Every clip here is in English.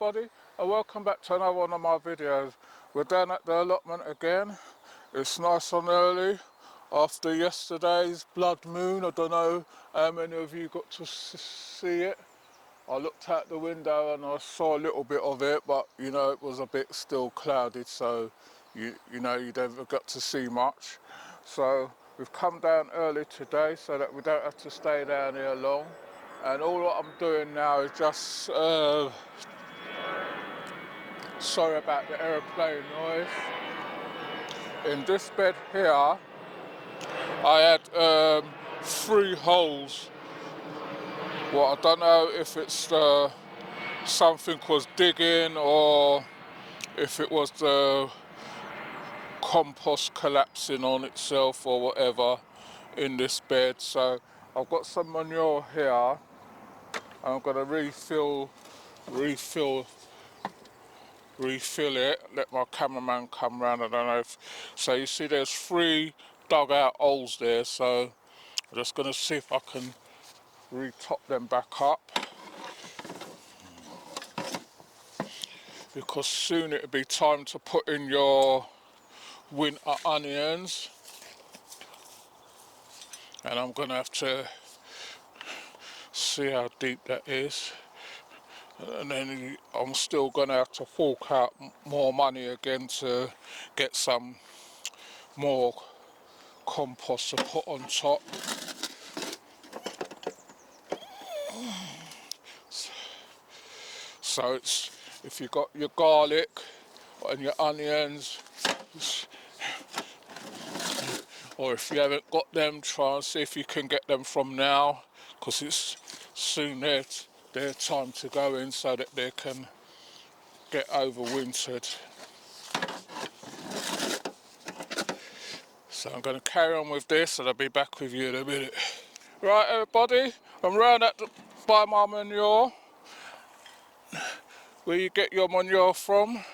everybody, and welcome back to another one of my videos. We're down at the allotment again. It's nice and early after yesterday's blood moon. I don't know how many of you got to see it. I looked out the window and I saw a little bit of it, but you know, it was a bit still clouded, so you never got to see much. So we've come down early today so that we don't have to stay down here long. And all what I'm doing now is just sorry about the aeroplane noise. In this bed here, I had 3 holes. Well, I don't know if it's something was digging or if it was the compost collapsing on itself or whatever in this bed. So I've got some manure here. I'm going to refill it, let my cameraman come round. I don't know if, so you see there's 3 dug out holes there, so I'm just going to see if I can re-top them back up, because soon it'll be time to put in your winter onions, and I'm going to have to see how deep that is. And then I'm still going to have to fork out more money again to get some more compost to put on top. So it's, if you've got your garlic and your onions, or if you haven't got them, try and see if you can get them from now, because it's soon their time to go in so that they can get overwintered. So I'm going to carry on with this and I'll be back with you in a minute. Right everybody, I'm round at by my manure, where you get your manure from,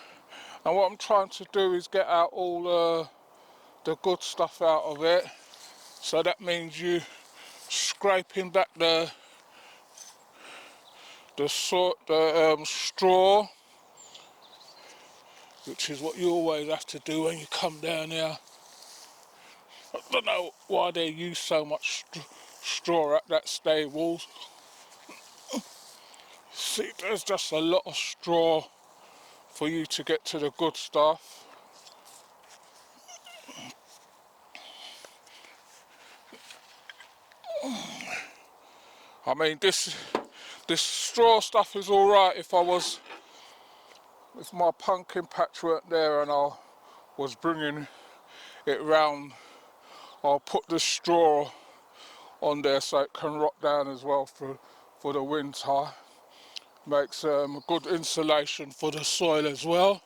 and what I'm trying to do is get out all the good stuff out of it. So that means you scraping back the straw, which is what you always have to do when you come down here. I don't know why they use so much straw at that stable. See, there's just a lot of straw for you to get to the good stuff. I mean, this straw stuff is all right if my pumpkin patch weren't there and I was bringing it round. I'll put the straw on there so it can rot down as well for the winter. Makes good insulation for the soil as well.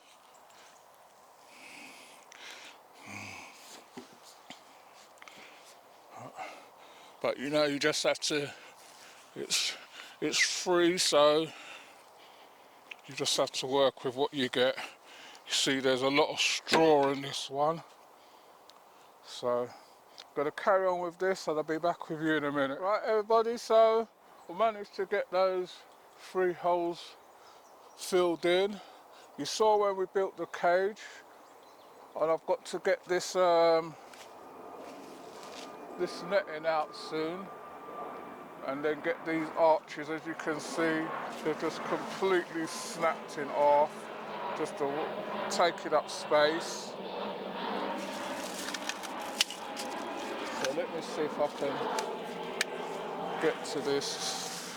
But you know, you just have to, it's free, so you just have to work with what you get. You see there's a lot of straw in this one. So I'm going to carry on with this and I'll be back with you in a minute. Right everybody, so I managed to get those 3 holes filled in. You saw when we built the cage, and I've got to get this this netting out soon, and then get these arches. As you can see, they're just completely snapped in half, just to taking up space. So let me see if I can get to this,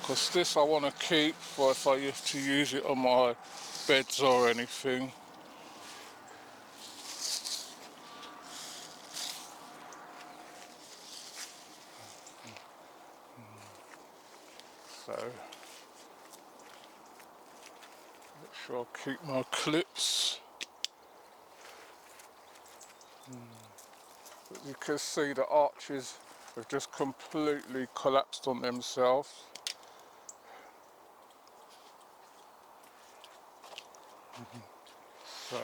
because this I want to keep for if I have to use it on my beds or anything. So make sure I keep my clips. But you can see the arches have just completely collapsed on themselves. So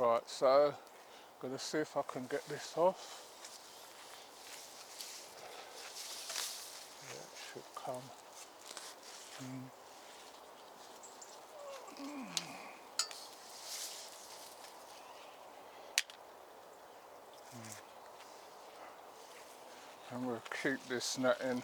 Right, so I'm going to see if I can get this off. Yeah, it should come. And we'll keep this netting.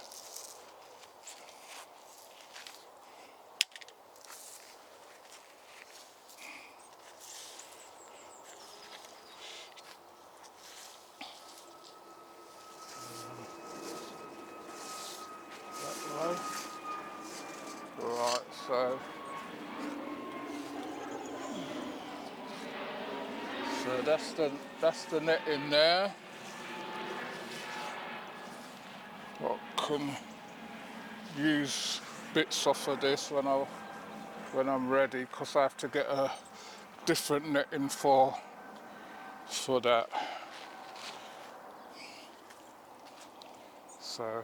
That way. Right, so that's the netting there. I can use bits off of this when I'm ready, because I have to get a different netting for that. So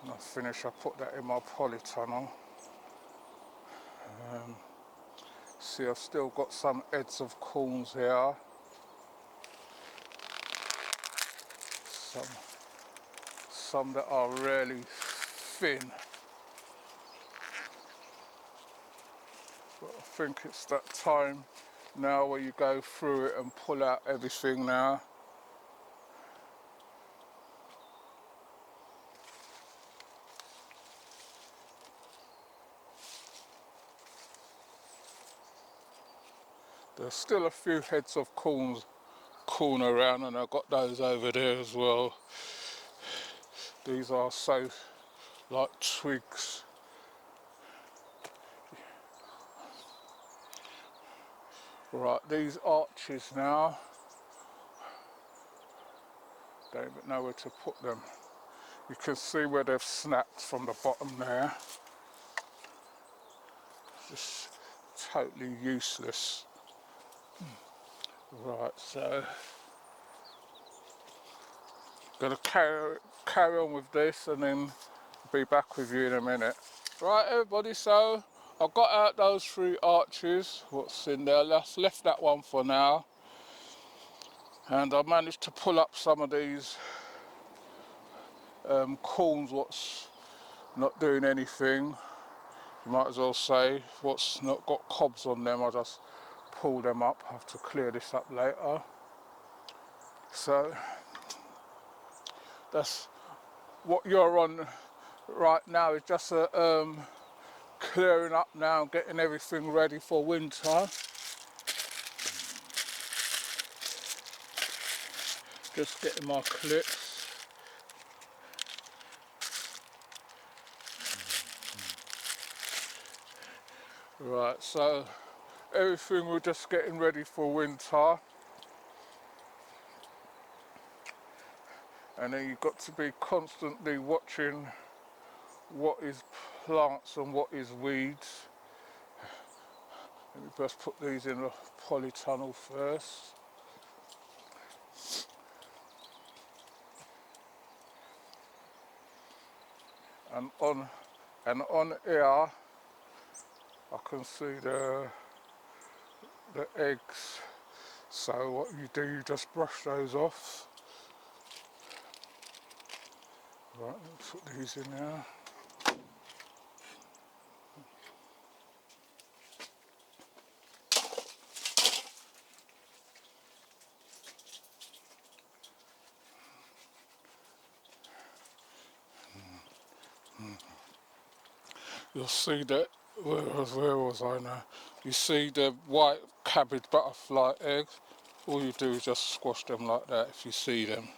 when I finish, I put that in my polytunnel. See, I've still got some heads of corns here. Some that are really thin. But I think it's that time now where you go through it and pull out everything now. There's still a few heads of corn around, and I've got those over there as well. These are so like twigs. Right, these arches now, don't even know where to put them. You can see where they've snapped from the bottom there. Just totally useless. Right, so gonna carry on with this and then be back with you in a minute. Right everybody, so I've got out those 3 arches, what's in there, left that one for now. And I managed to pull up some of these corns what's not doing anything. You might as well say what's not got cobs on them, I just pull them up. I have to clear this up later. So that's what you're on right now, is just a clearing up now, getting everything ready for winter. Just getting my clips. Right, so everything we're just getting ready for winter. And then you've got to be constantly watching what is plants and what is weeds. Let me just put these in a polytunnel first. And on here I can see the eggs. So what you do, you just brush those off. Right, let's put these in now. You'll see that, where was I now? You see the white cabbage butterfly eggs. All you do is just squash them like that if you see them.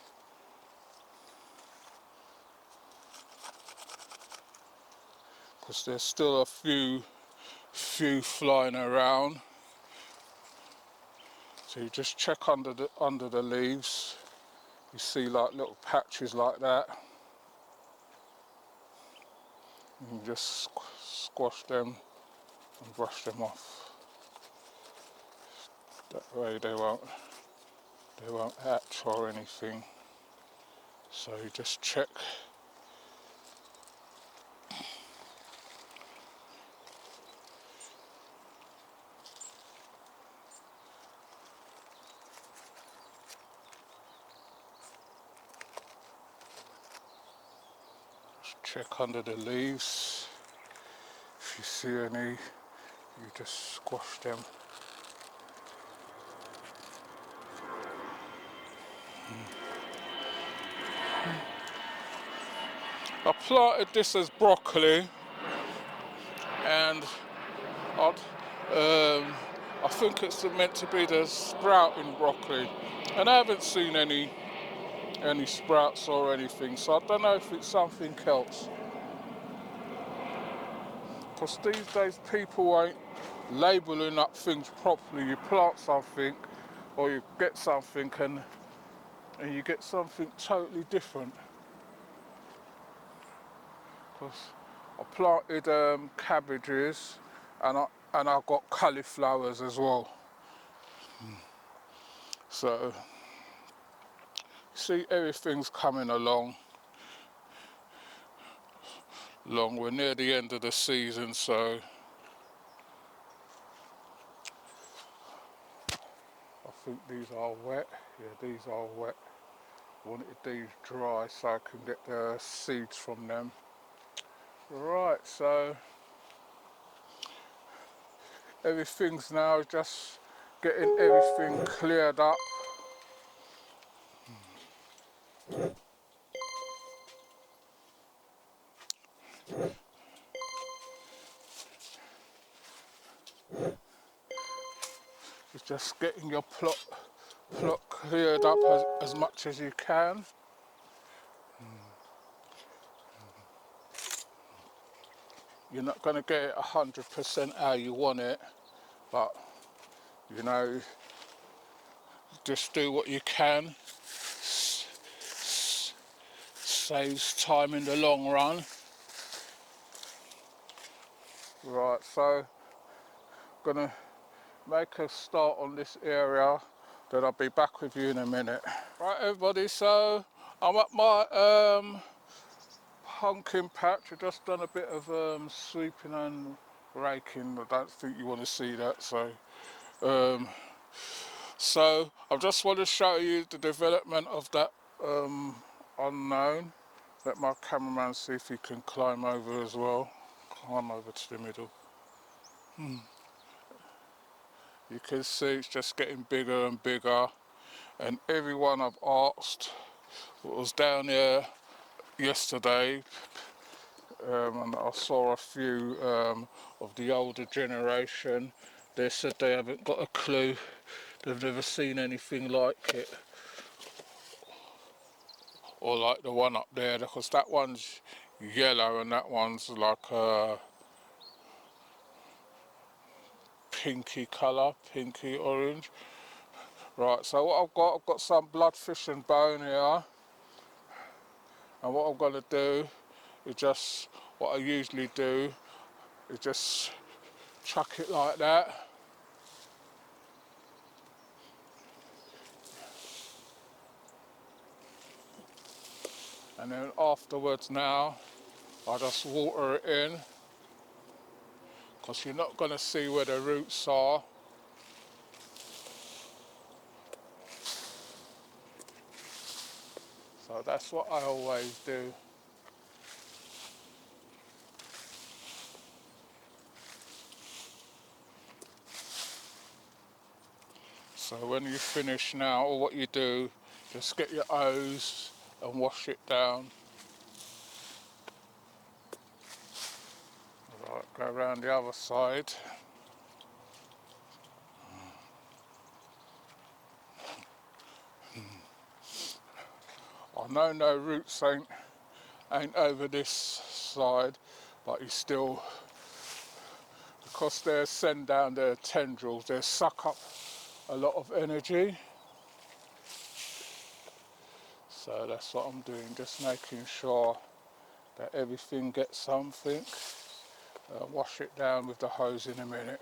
Because there's still a few flying around. So you just check under the leaves. You see like little patches like that. You can just squash them and brush them off. That way they won't hatch or anything. So you just check. check under the leaves. If you see any, you just squash them. I planted this as broccoli, and I think it's meant to be the sprouting broccoli, and I haven't seen any sprouts or anything, so I don't know if it's something else. Because these days people ain't labelling up things properly. You plant something or you get something and you get something totally different. Because I planted cabbages and I got cauliflowers as well. So see, everything's coming along. We're near the end of the season, so I think these are wet. Yeah, these are wet. Wanted these dry so I can get the seeds from them. Right, so everything's now just getting everything cleared up. It's just getting your plot cleared up as much as you can. You're not going to get it 100% how you want it, but you know, just do what you can. Saves time in the long run. Right, so I'm gonna make a start on this area, then I'll be back with you in a minute. Right everybody, so I'm at my pumpkin patch. I've just done a bit of sweeping and raking. I don't think you want to see that, so I just want to show you the development of that unknown. Let my cameraman see if he can climb over as well. Climb over to the middle. You can see it's just getting bigger and bigger, and everyone I've asked was down here yesterday, and I saw a few of the older generation. They said they haven't got a clue. They've never seen anything like it, or like the one up there, because that one's yellow and that one's like a pinky colour, pinky orange. Right, so what I've got some bloodfish and bone here, and what I'm going to do is just, what I usually do is just chuck it like that. And then afterwards now, I just water it in, because you're not going to see where the roots are. So that's what I always do. So when you finish now, or what you do, just get your hose and wash it down. Right, go around the other side. I know no roots ain't over this side, but you still, because they send down their tendrils, they suck up a lot of energy. So that's what I'm doing, just making sure that everything gets something. Wash it down with the hose in a minute.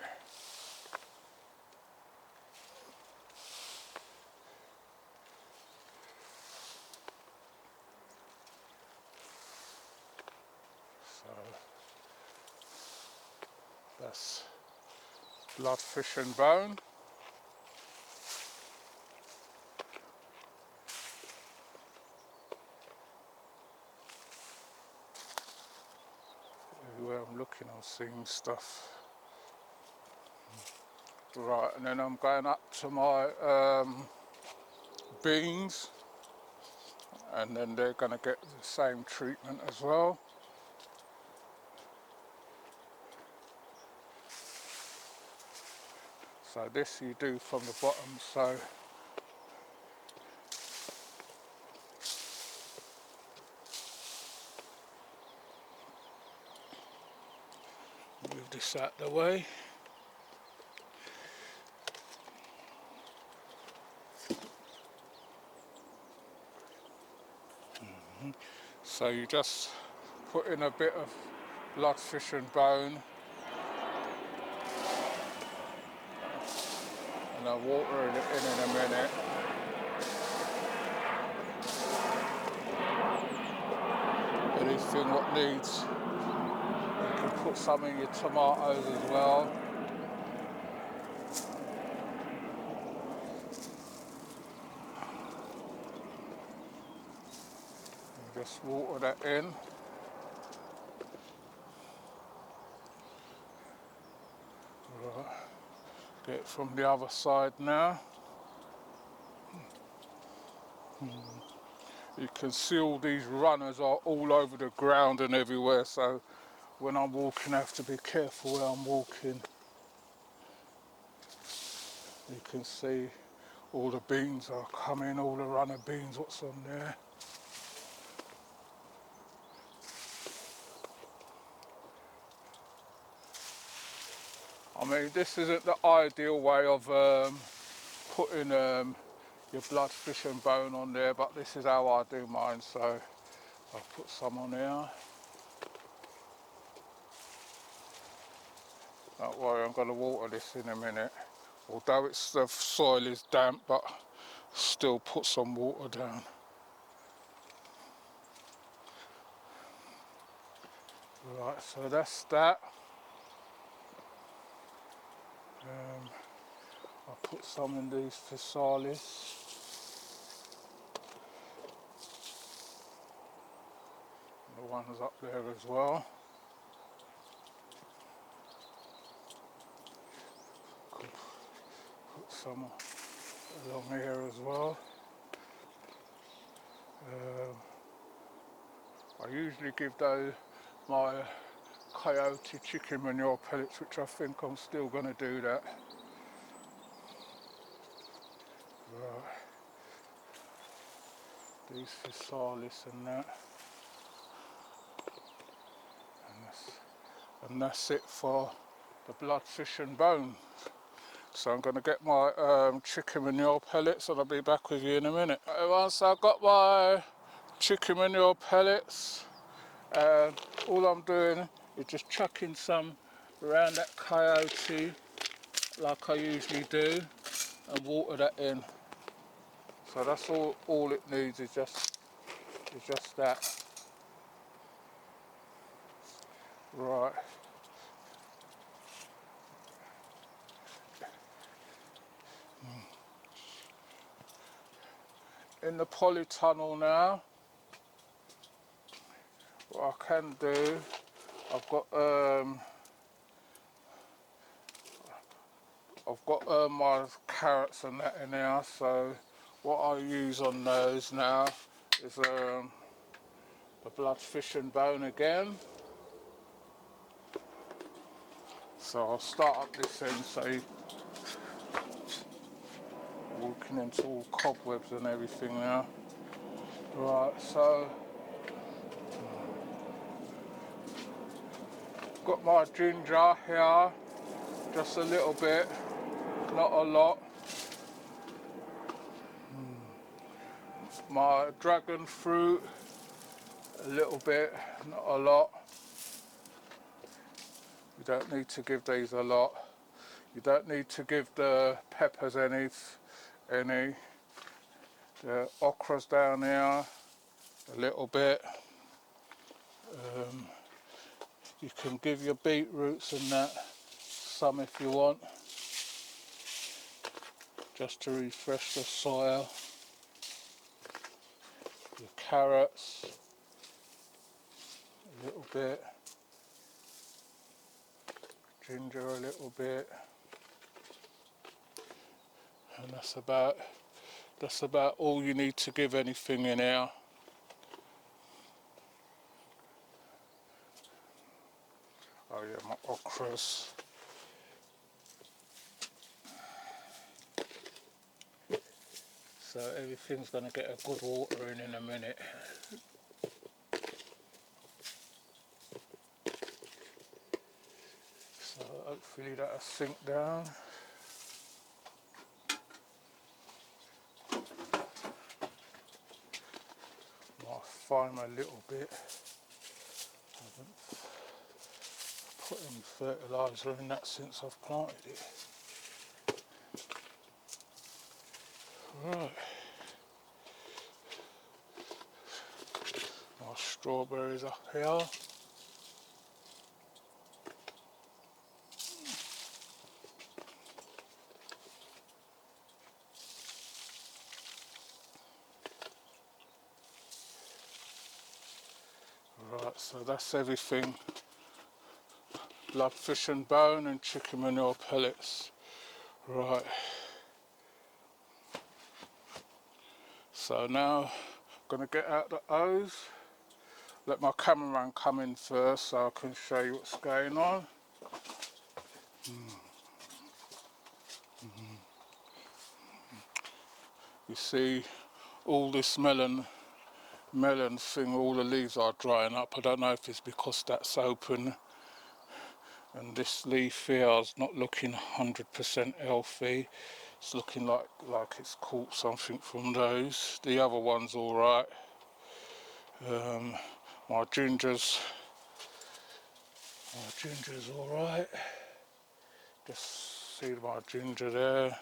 So that's bloodfish and bone. I'm looking, I'm seeing stuff. Right, and then I'm going up to my beans, and then they're going to get the same treatment as well. So this you do from the bottom, so move this out the way. So you just put in a bit of blood, fish and bone, and I'll water it in a minute. Anything what needs, you can put some in your tomatoes as well. And just water that in. Right. Get it from the other side now. You can see all these runners are all over the ground and everywhere, so when I'm walking I have to be careful where I'm walking. You can see all the beans are coming, all the runner beans, what's on there. I mean, this isn't the ideal way of putting your blood, fish and bone on there, but this is how I do mine, so I'll put some on here. Don't worry, I'm going to water this in a minute. Although the soil is damp, but still put some water down. Right, so that's that. I'll put some in these Fertilising. The ones up there as well. Could put some along here as well. I usually give those my coyote chicken manure pellets, which I think I'm still going to do that. Right. These Fertilising and that. And that's it for the blood, fish and bone. So I'm going to get my chicken manure pellets and I'll be back with you in a minute. Once I've got my chicken manure pellets, all I'm doing is just chucking some around that coyote like I usually do and water that in. So that's all it needs is just that. Right. In the polytunnel now, what I can do, I've got my carrots and that in there, so what I use on those now is the blood, fish and bone again. So I'll start up this end, so walking into all cobwebs and everything now. Right, so got my ginger here, just a little bit, not a lot. My dragon fruit, a little bit, not a lot. You don't need to give these a lot. You don't need to give the peppers any. The okra's down here, a little bit. You can give your beetroots and that some if you want, just to refresh the soil. Your carrots, a little bit. ginger a little bit, and that's about all you need to give anything in here. Oh yeah, my okras. So everything's going to get a good watering in a minute. So hopefully that'll sink down. Might fine a little bit. I haven't put any fertiliser in that since I've planted it. Right. My strawberries up here. Right, so that's everything. Blood, fish and bone and chicken manure pellets. Right. So now I'm going to get out the hose. Let my cameraman come in first so I can show you what's going on. You see all this melon thing, all the leaves are drying up. I don't know if it's because that's open, and this leaf here is not looking 100% healthy. It's looking like it's caught something from those. The other one's all right. My ginger's all right. Just see my ginger there.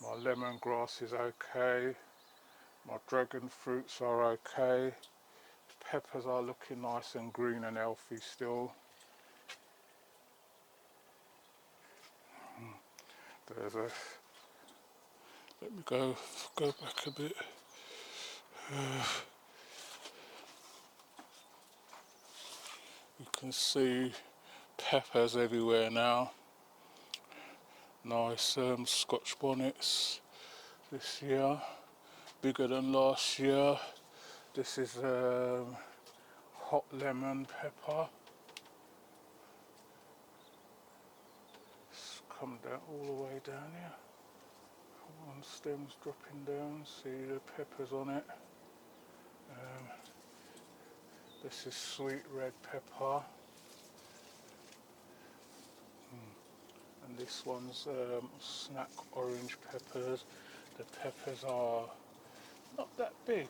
My lemongrass is okay. My dragon fruits are okay. Peppers are looking nice and green and healthy still. There's a. Let me go back a bit. You can see peppers everywhere now. Nice Scotch bonnets this year, bigger than last year. This is hot lemon pepper. It's come down all the way down here. One stem's dropping down. See the peppers on it. This is sweet red pepper. And this one's snack orange peppers. The peppers are not that big.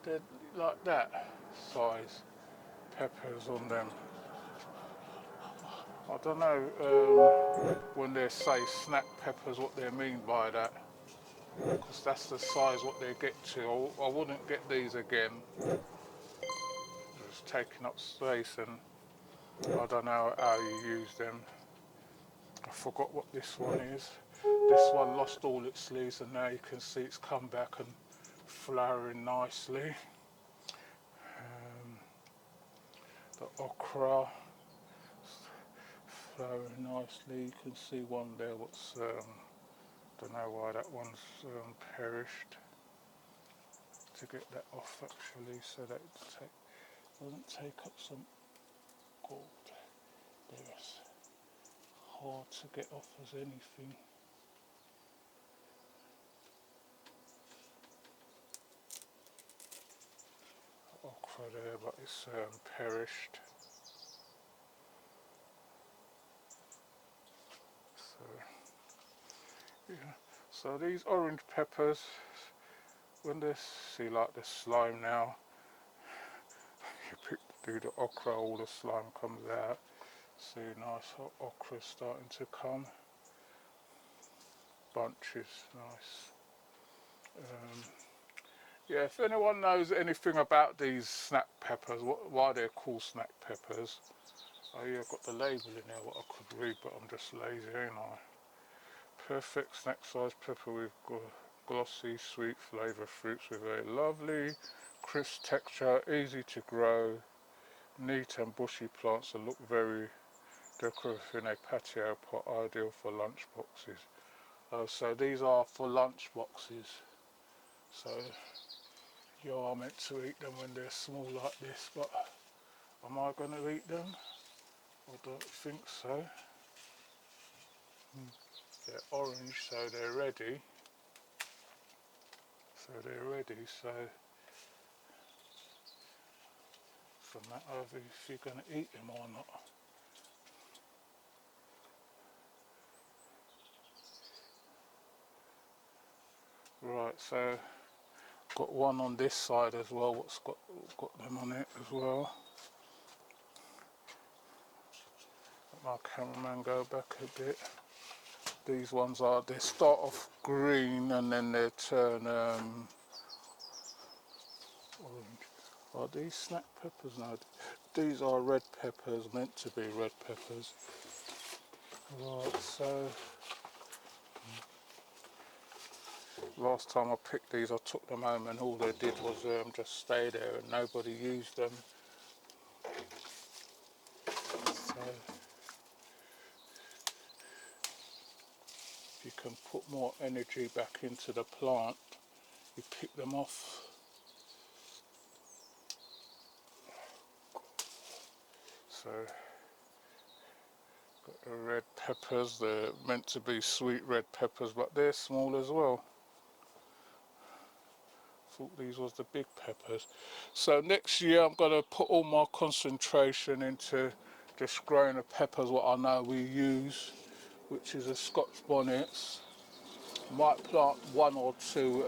They're like that size peppers on them. I don't know when they say snack peppers what they mean by that, because that's the size what they get to. I wouldn't get these again. It's taking up space and I don't know how you use them. I forgot what this one is. This one lost all its leaves and now you can see it's come back and flowering nicely. The okra flowering nicely. You can see one there what's don't know why that one's perished. To get that off actually, so that it doesn't take up some gold. There's hard to get off as anything. Okra there, but it's perished. So yeah. So these orange peppers, when they see like the slime now, you do the okra, all the slime comes out. See, nice hot okra starting to come. Bunches, nice. Yeah, if anyone knows anything about these snack peppers, why they're called snack peppers. Oh yeah, I've got the label in there what I could read, but I'm just lazy, ain't I? Perfect snack size pepper with glossy, sweet flavour fruits with a lovely, crisp texture, easy to grow, neat and bushy plants that look very decorative in a patio pot, ideal for lunch boxes. So these are for lunch boxes. So you are meant to eat them when they're small like this, but am I going to eat them? I don't think so. They're orange, so they're ready. So it's a matter of if you're going to eat them or not. Right, so got one on this side as well, what's got them on it as well. Let my cameraman go back a bit. These ones they start off green and then they turn orange. Are these snack peppers? No, these are red peppers, meant to be red peppers. Right, so last time I picked these, I took them home and all they did was just stay there and nobody used them. So if you can put more energy back into the plant, you pick them off. So got the red peppers, they're meant to be sweet red peppers, but they're small as well. Thought these was the big peppers. So next year I'm going to put all my concentration into just growing the peppers what I know we use, which is the Scotch bonnets. Might plant one or two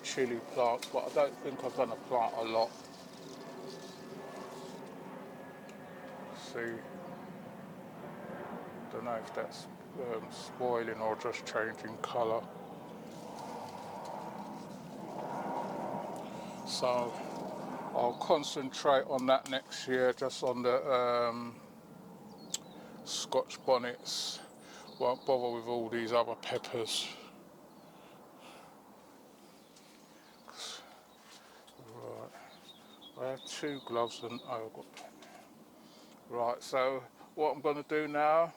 chili plants, but I don't think I'm going to plant a lot. See, don't know if that's spoiling or just changing colour. So I'll concentrate on that next year, just on the Scotch bonnets. Won't bother with all these other peppers. Right, I have two gloves and I've got. Right, so what I'm going to do now,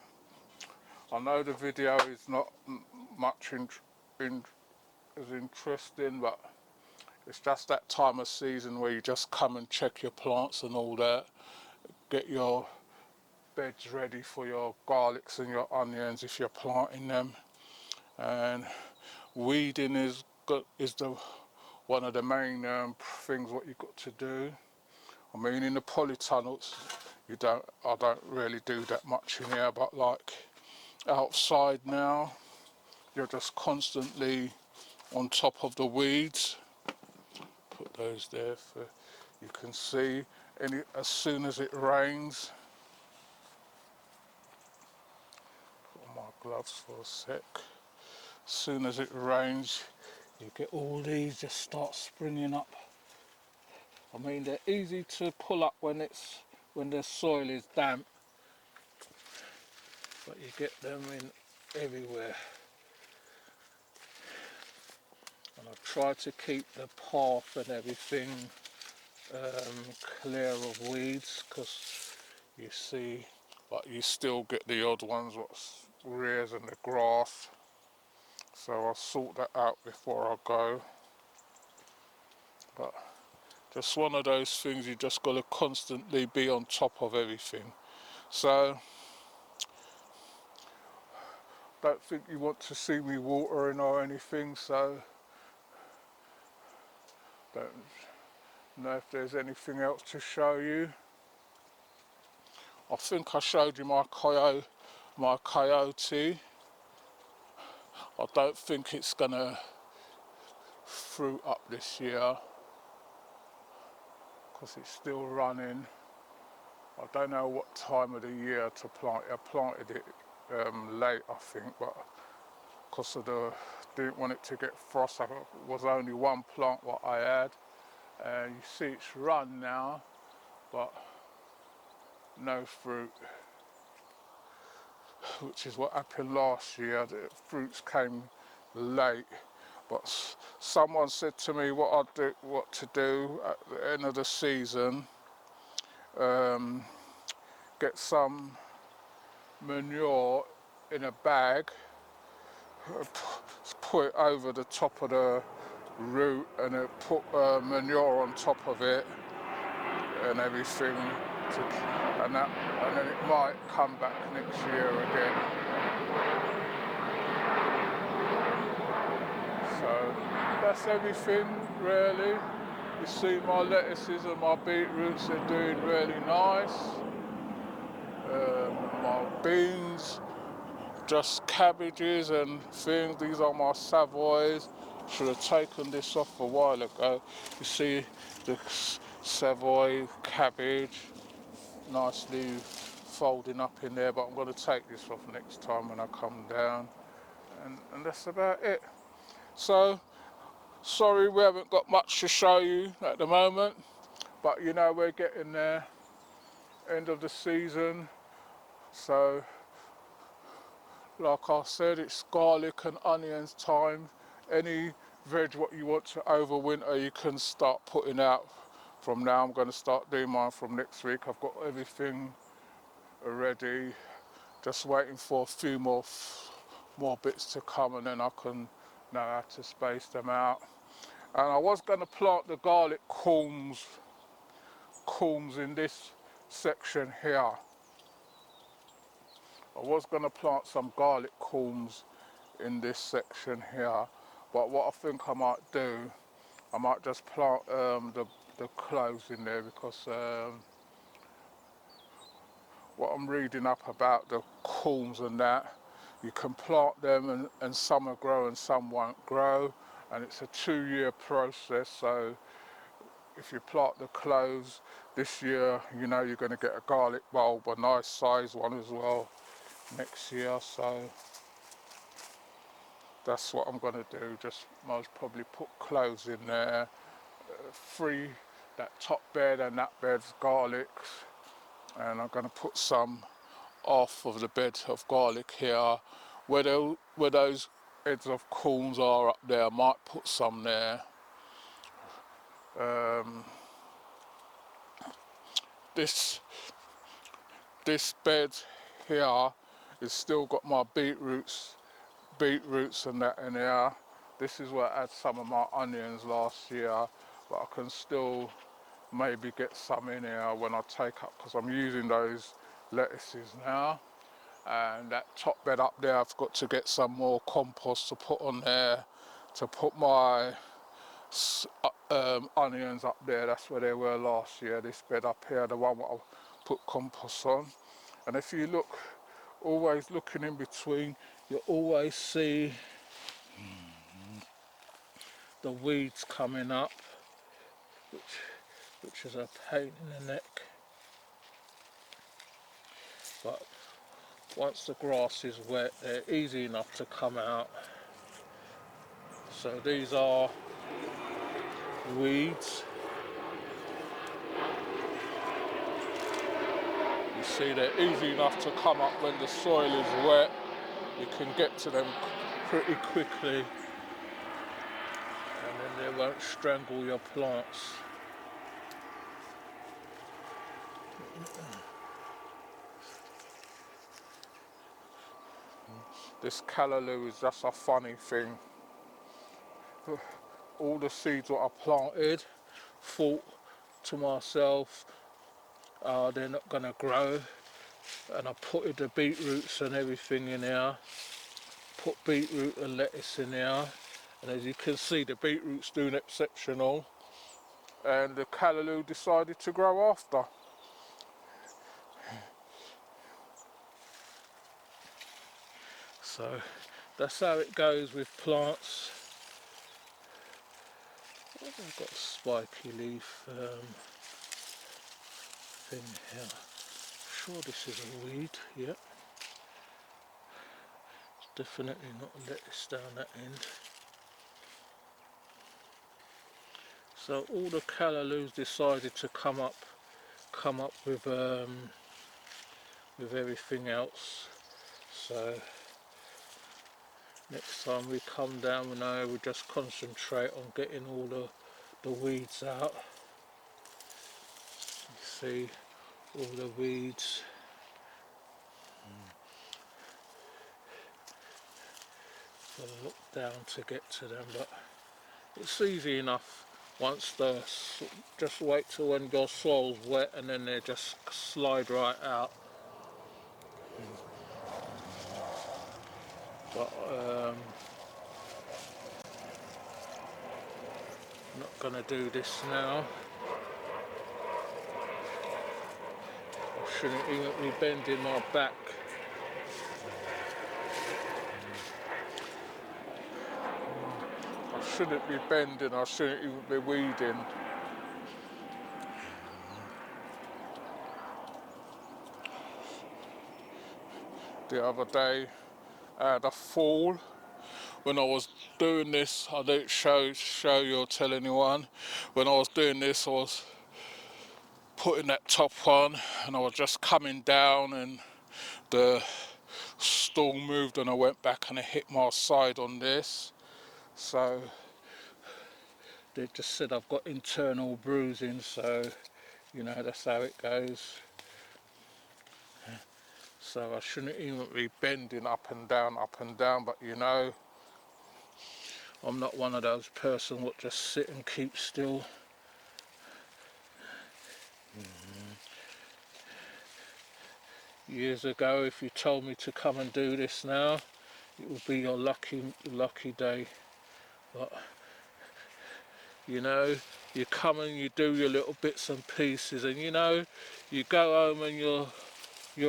I know the video is not much as interesting, but it's just that time of season where you just come and check your plants and all that, get your beds ready for your garlics and your onions if you're planting them, and weeding is one of the main things what you've got to do. I mean, in the polytunnels, I don't really do that much in here, but like outside now, you're just constantly on top of the weeds. Put those there for you can see. As soon as it rains, put on my gloves for a sec. As soon as it rains, you get all these just start springing up. I mean, they're easy to pull up when the soil is damp, but you get them in everywhere. And I try to keep the path and everything clear of weeds, because you see, but you still get the odd ones what rears in the grass. So I'll sort that out before I go. But just one of those things, you just got to constantly be on top of everything. So don't think you want to see me watering or anything, so don't know if there's anything else to show you. I think I showed you my coyote. I don't think it's gonna fruit up this year because it's still running. I don't know what time of the year to plant it. I planted it late, I think, but because of didn't want it to get frost, it was only one plant what I had, and you see it's run now, but no fruit, which is what happened last year. The fruits came late, But someone said to me what to do at the end of the season. Get some manure in a bag, put it over the top of the root, and it put manure on top of it and everything, and then it might come back next year again. So that's everything really. You see my lettuces and my beetroots are doing really nice. My beans, just cabbages and things. These are my Savoys. Should have taken this off a while ago. You see the Savoy cabbage nicely folding up in there, but I'm going to take this off next time when I come down. And that's about it. So, sorry we haven't got much to show you at the moment, but you know we're getting there. End of the season. So, like I said, it's garlic and onions time. Any veg what you want to overwinter, you can start putting out from now. I'm going to start doing mine from next week. I've got everything ready, just waiting for a few more bits to come, and then I can know how to space them out. And I was going to plant the garlic culms in this section here. I was going to plant some garlic culms in this section here, but what I think I might do, I might just plant the cloves in there, because what I'm reading up about the culms and that, you can plant them and some will grow and some won't grow, and it's a 2-year process. So if you plant the cloves this year, you know you're going to get a garlic bulb, a nice size one as well next year. So that's what I'm going to do, just most probably put cloves in there, free that top bed and that bed's garlics, and I'm going to put some off of the bed of garlic here. Where those heads of culms are up there, I might put some there. This bed here is still got my beetroots and that in here. This is where I had some of my onions last year, but I can still maybe get some in here when I take up, because I'm using those lettuces now. And that top bed up there, I've got to get some more compost to put on there, to put my onions up there. That's where they were last year, this bed up here, the one I put compost on. And if you look, always looking in between, you always see the weeds coming up, which is a pain in the neck. But once the grass is wet, they're easy enough to come out. So these are weeds. You see, they're easy enough to come up when the soil is wet. You can get to them pretty quickly, and then they won't strangle your plants. This callaloo is just a funny thing. All the seeds that I planted, thought to myself, they're not going to grow, and I put the beetroots and everything in here, put beetroot and lettuce in here, and as you can see the beetroot's doing exceptional, and the callaloo decided to grow after. So that's how it goes with plants. I've got a spiky leaf thing here. I'm sure this is a weed, yeah. It's definitely not a lettuce down that end. So all the callaloos decided to come up with everything else. So next time we come down, we know we just concentrate on getting all the weeds out. You see all the weeds. Gotta look down to get to them, but it's easy enough once just wait till when your soil's wet and then they just slide right out. But I'm not gonna do this now. I shouldn't even be bending my back. I shouldn't be bending, I shouldn't even be weeding. The other day I had a fall. When I was doing this, I didn't show you or tell anyone. When I was doing this, I was putting that top on and I was just coming down and the stool moved and I went back and I hit my side on this. So they just said I've got internal bruising, so you know, that's how it goes. So I shouldn't even be bending up and down, but you know, I'm not one of those persons that just sit and keep still. Years ago, if you told me to come and do this now, it would be your lucky day. But you know, you come and you do your little bits and pieces, and you know, you go home and you're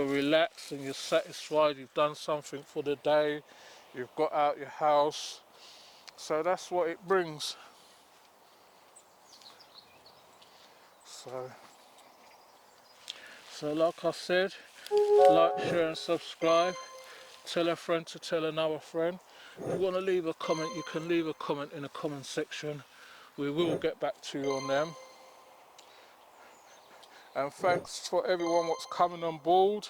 relaxed and you're satisfied. You've done something for the day. You've got out your house. So that's what it brings. So like I said, like, share and subscribe. Tell a friend to tell another friend. If you want to leave a comment, you can leave a comment in the comment section. We will get back to you on them. And thanks for everyone that's coming on board.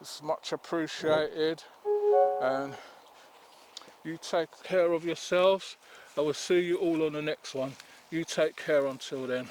It's much appreciated. And you take care of yourselves. I will see you all on the next one. You take care until then.